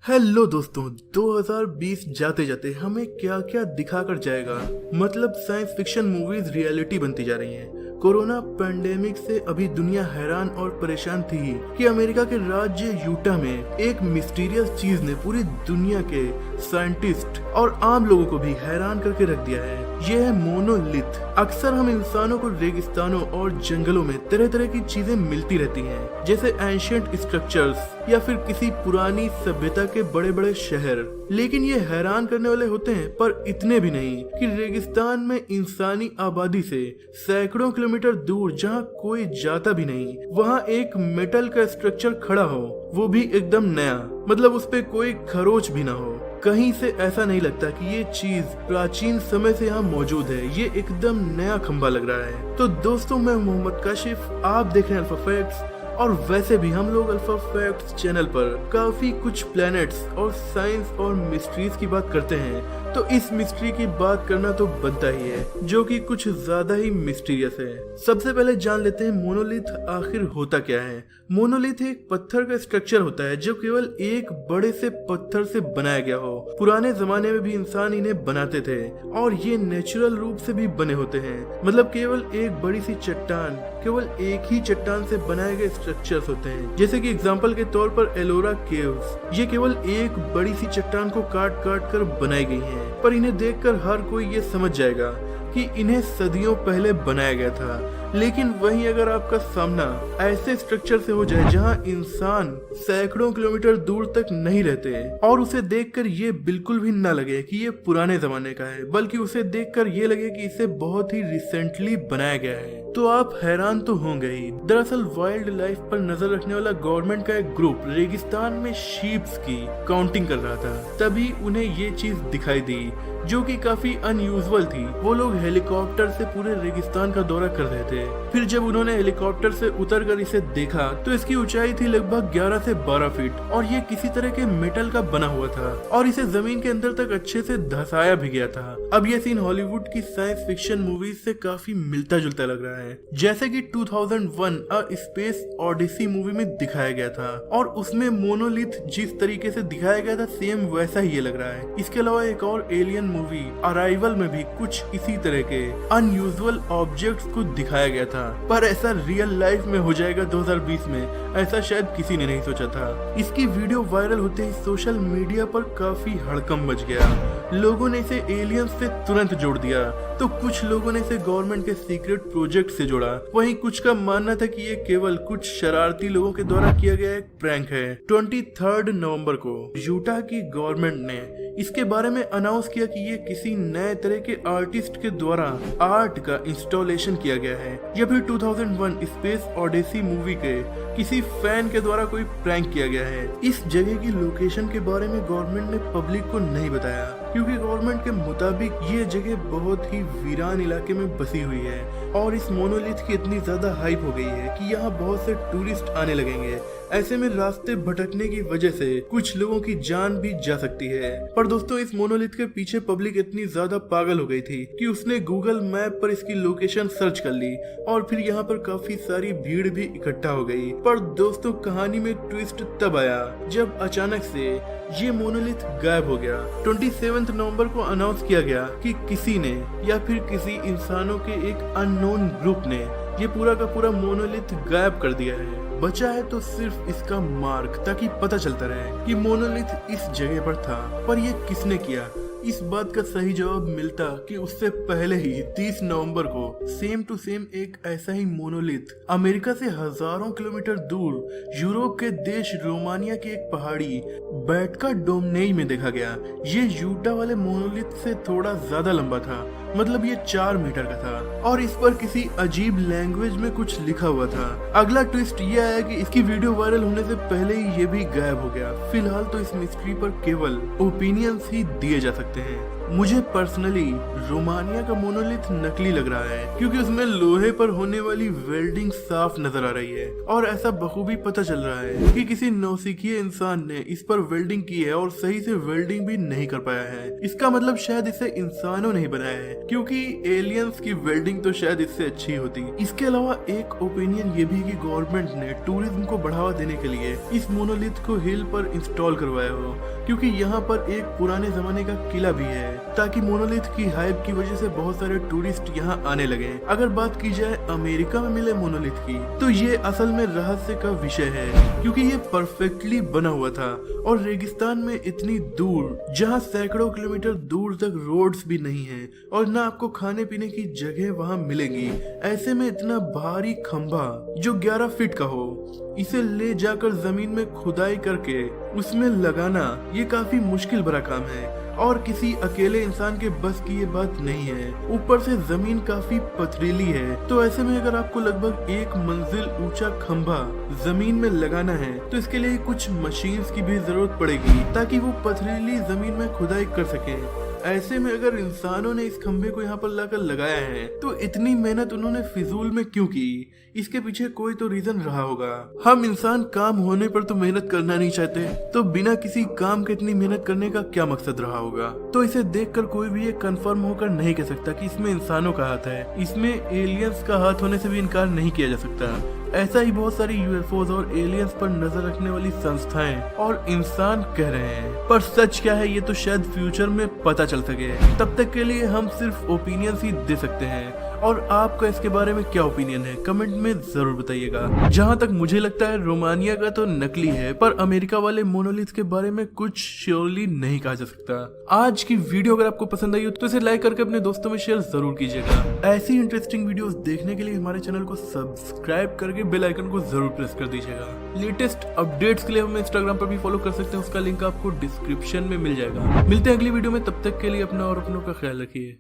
Hello दोस्तों, 2020 जाते जाते हमें क्या क्या दिखाकर जाएगा। मतलब साइंस फिक्शन मूवीज रियलिटी बनती जा रही हैं। कोरोना पैंडेमिक से अभी दुनिया हैरान और परेशान थी कि अमेरिका के राज्य यूटा में एक मिस्टीरियस चीज ने पूरी दुनिया के साइंटिस्ट और आम लोगों को भी हैरान करके रख दिया है। यह है मोनोलिथ। अक्सर हम इंसानों को रेगिस्तानों और जंगलों में तरह तरह की चीजें मिलती रहती हैं, जैसे एंशिएंट स्ट्रक्चर्स या फिर किसी पुरानी सभ्यता के बड़े बड़े शहर। लेकिन ये हैरान करने वाले होते हैं, पर इतने भी नहीं कि रेगिस्तान में इंसानी आबादी से सैकड़ों किलोमीटर दूर जहाँ कोई जाता भी नहीं, वहाँ एक मेटल का स्ट्रक्चर खड़ा हो, वो भी एकदम नया। मतलब उस पे कोई खरोच भी ना हो। कहीं से ऐसा नहीं लगता कि ये चीज प्राचीन समय से यहाँ मौजूद है। ये एकदम नया खंबा लग रहा है। तो दोस्तों, मैं मोहम्मद काशिफ, आप देख रहे हैं अल्फा फैक्ट्स। और वैसे भी हम लोग अल्फा फैक्ट्स चैनल पर काफी कुछ प्लैनेट्स और साइंस और मिस्ट्रीज की बात करते हैं, तो इस मिस्ट्री की बात करना तो बनता ही है, जो कि कुछ ज्यादा ही मिस्टीरियस है। सबसे पहले जान लेते हैं मोनोलिथ आखिर होता क्या है। मोनोलिथ एक पत्थर का स्ट्रक्चर होता है जो केवल एक बड़े से पत्थर से बनाया गया हो। पुराने जमाने में भी इंसान इन्हें बनाते थे और ये नेचुरल रूप से भी बने होते हैं। मतलब केवल एक बड़ी सी चट्टान, केवल एक ही चट्टान से बनाए गए स्ट्रक्चर्स होते हैं। जैसे कि एग्जांपल के तौर पर एलोरा केव्स, ये केवल एक बड़ी सी चट्टान को काट काट कर बनाई गई हैं। पर इन्हें देखकर हर कोई ये समझ जाएगा कि इन्हें सदियों पहले बनाया गया था। लेकिन वहीं अगर आपका सामना ऐसे स्ट्रक्चर से हो जाए जहां इंसान सैकड़ों किलोमीटर दूर तक नहीं रहते और उसे देखकर ये बिल्कुल भी ना लगे कि ये पुराने जमाने का है, बल्कि उसे देखकर ये लगे कि इसे बहुत ही रिसेंटली बनाया गया है, तो आप हैरान तो होंगे ही। दरअसल वाइल्ड लाइफ पर नजर रखने वाला गवर्नमेंट का एक ग्रुप रेगिस्तान में शीप्स की काउंटिंग कर रहा था। तभी उन्हें ये चीज दिखाई दी जो कि काफी अनयूजुअल थी। वो लोग हेलीकॉप्टर से पूरे रेगिस्तान का दौरा कर रहे थे। फिर जब उन्होंने हेलीकॉप्टर से उतरकर इसे देखा तो इसकी ऊंचाई थी लगभग 11 से 12 फीट और ये किसी तरह के मेटल का बना हुआ था और इसे जमीन के अंदर तक अच्छे से धंसाया भी गया था। अब ये सीन हॉलीवुड की साइंस फिक्शन मूवीज से काफी मिलता जुलता लग रहा है, जैसे कि 2001 अ स्पेस ओडिसी मूवी में दिखाया गया था और उसमें मोनोलिथ जिस तरीके से दिखाया गया था सेम वैसा ही ये लग रहा है। इसके अलावा एक और एलियन मूवी अराइवल में भी कुछ इसी तरह के अनयूजुअल ऑब्जेक्ट्स को दिखाया गया था, पर ऐसा रियल लाइफ में हो जाएगा 2020 में, ऐसा शायद किसी ने नहीं सोचा था। इसकी वीडियो वायरल होते ही सोशल मीडिया पर काफी हड़कंप मच गया। लोगों ने इसे एलियंस से तुरंत जोड़ दिया, तो कुछ लोगों ने इसे गवर्नमेंट के सीक्रेट प्रोजेक्ट से जोड़ा। वहीं कुछ का मानना था कि ये केवल कुछ शरारती लोगों के द्वारा किया गया एक प्रैंक है। 23 नवंबर को यूटा की गवर्नमेंट ने इसके बारे में अनाउंस किया कि ये किसी नए तरह के आर्टिस्ट के द्वारा आर्ट का इंस्टॉलेशन किया गया है, या फिर 2001 स्पेस ओडिसी मूवी के किसी फैन के द्वारा कोई प्रैंक किया गया है। इस जगह की लोकेशन के बारे में गवर्नमेंट ने पब्लिक को नहीं बताया, क्योंकि गवर्नमेंट के मुताबिक ये जगह बहुत ही वीरान इलाके में बसी हुई है और इस मोनोलिथ की इतनी ज्यादा हाइप हो गई है कि यहाँ बहुत से टूरिस्ट आने लगेंगे। ऐसे में रास्ते भटकने की वजह से कुछ लोगों की जान भी जा सकती है। पर दोस्तों, इस मोनोलिथ के पीछे पब्लिक इतनी ज्यादा पागल हो गई थी कि उसने गूगल मैप पर इसकी लोकेशन सर्च कर ली और फिर यहाँ पर काफी सारी भीड़ भी इकट्ठा हो गई। पर दोस्तों, कहानी में ट्विस्ट तब आया जब अचानक से ये मोनोलिथ गायब हो गया। 27 नवंबर को अनाउंस किया गया कि किसी ने या फिर किसी इंसानों के एक अननोन ग्रुप ने ये पूरा का पूरा मोनोलिथ गायब कर दिया है। बचा है तो सिर्फ इसका मार्क, ताकि पता चलता रहे कि मोनोलिथ इस जगह पर था। पर ये किसने किया, इस बात का सही जवाब मिलता कि उससे पहले ही 30 नवंबर को सेम टू सेम एक ऐसा ही मोनोलिथ अमेरिका से हजारों किलोमीटर दूर यूरोप के देश रोमानिया की एक पहाड़ी बैटका डोमनेई में देखा गया। ये यूटा वाले मोनोलिथ से थोड़ा ज्यादा लंबा था, मतलब ये 4 मीटर का था और इस पर किसी अजीब लैंग्वेज में कुछ लिखा हुआ था। अगला ट्विस्ट ये आया कि इसकी वीडियो वायरल होने से पहले ही ये भी गायब हो गया। फिलहाल तो इस मिस्ट्री पर केवल ओपिनियंस ही दिए जा सकते हैं। मुझे पर्सनली रोमानिया का मोनोलिथ नकली लग रहा है, क्योंकि उसमें लोहे पर होने वाली वेल्डिंग साफ नजर आ रही है और ऐसा बखूबी पता चल रहा है कि किसी नौसिखिए इंसान ने इस पर वेल्डिंग की है और सही से वेल्डिंग भी नहीं कर पाया है। इसका मतलब शायद इसे इंसानों ने बनाया है, क्योंकि एलियंस की वेल्डिंग तो शायद इससे अच्छी होती। इसके अलावा एक ओपिनियन ये भी कि गवर्नमेंट ने टूरिज्म को बढ़ावा देने के लिए इस मोनोलिथ को हिल पर इंस्टॉल करवाया हो, क्योंकि यहाँ पर एक पुराने जमाने का किला भी है, ताकि मोनोलिथ की हाइप की वजह से बहुत सारे टूरिस्ट यहाँ आने लगे। अगर बात की जाए अमेरिका में मिले मोनोलिथ की, तो ये असल में रहस्य का विषय है, क्योंकि ये परफेक्टली बना हुआ था और रेगिस्तान में इतनी दूर, जहाँ सैकड़ों किलोमीटर दूर तक रोड्स भी नहीं है और न आपको खाने पीने की जगह वहाँ मिलेगी। ऐसे में इतना भारी खंभा जो 11 फीट का हो, इसे ले जाकर जमीन में खुदाई करके उसमें लगाना, ये काफी मुश्किल भरा काम है और किसी अकेले इंसान के बस की ये बात नहीं है। ऊपर से जमीन काफी पथरीली है, तो ऐसे में अगर आपको लगभग 1 मंजिल ऊंचा खंभा जमीन में लगाना है, तो इसके लिए कुछ मशीन्स की भी जरूरत पड़ेगी, ताकि वो पथरीली जमीन में खुदाई कर सके। ऐसे में अगर इंसानों ने इस खंभे को यहाँ पर लाकर लगाया है, तो इतनी मेहनत उन्होंने फिजूल में क्यों की? इसके पीछे कोई तो रीजन रहा होगा। हम इंसान काम होने पर तो मेहनत करना नहीं चाहते, तो बिना किसी काम के इतनी मेहनत करने का क्या मकसद रहा होगा? तो इसे देखकर कोई भी ये कंफर्म होकर नहीं कह सकता कि इसमें इंसानों का हाथ है। इसमें एलियंस का हाथ होने से भी इनकार नहीं किया जा सकता। ऐसा ही बहुत सारी यूएफओज और एलियंस पर नजर रखने वाली संस्थाएं और इंसान कह रहे हैं, पर सच क्या है ये तो शायद फ्यूचर में पता चल सके। तब तक के लिए हम सिर्फ ओपिनियंस ही दे सकते हैं, और आपका इसके बारे में क्या ओपिनियन है कमेंट में जरूर बताइएगा। जहां तक मुझे लगता है रोमानिया का तो नकली है, पर अमेरिका वाले मोनोलिथ के बारे में कुछ श्योरली नहीं कहा जा सकता। आज की वीडियो अगर आपको पसंद आई हो तो इसे लाइक करके अपने दोस्तों में शेयर जरूर कीजिएगा। ऐसी इंटरेस्टिंग वीडियोस देखने के लिए हमारे चैनल को सब्सक्राइब करके बेल आइकन को जरूर प्रेस कर दीजिएगा। लेटेस्ट अपडेट्स के लिए हमें इंस्टाग्राम पर भी फॉलो कर सकते हैं, उसका लिंक आपको डिस्क्रिप्शन में मिल जाएगा। मिलते हैं अगली वीडियो में, तब तक के लिए अपना और अपनों का ख्याल रखिए।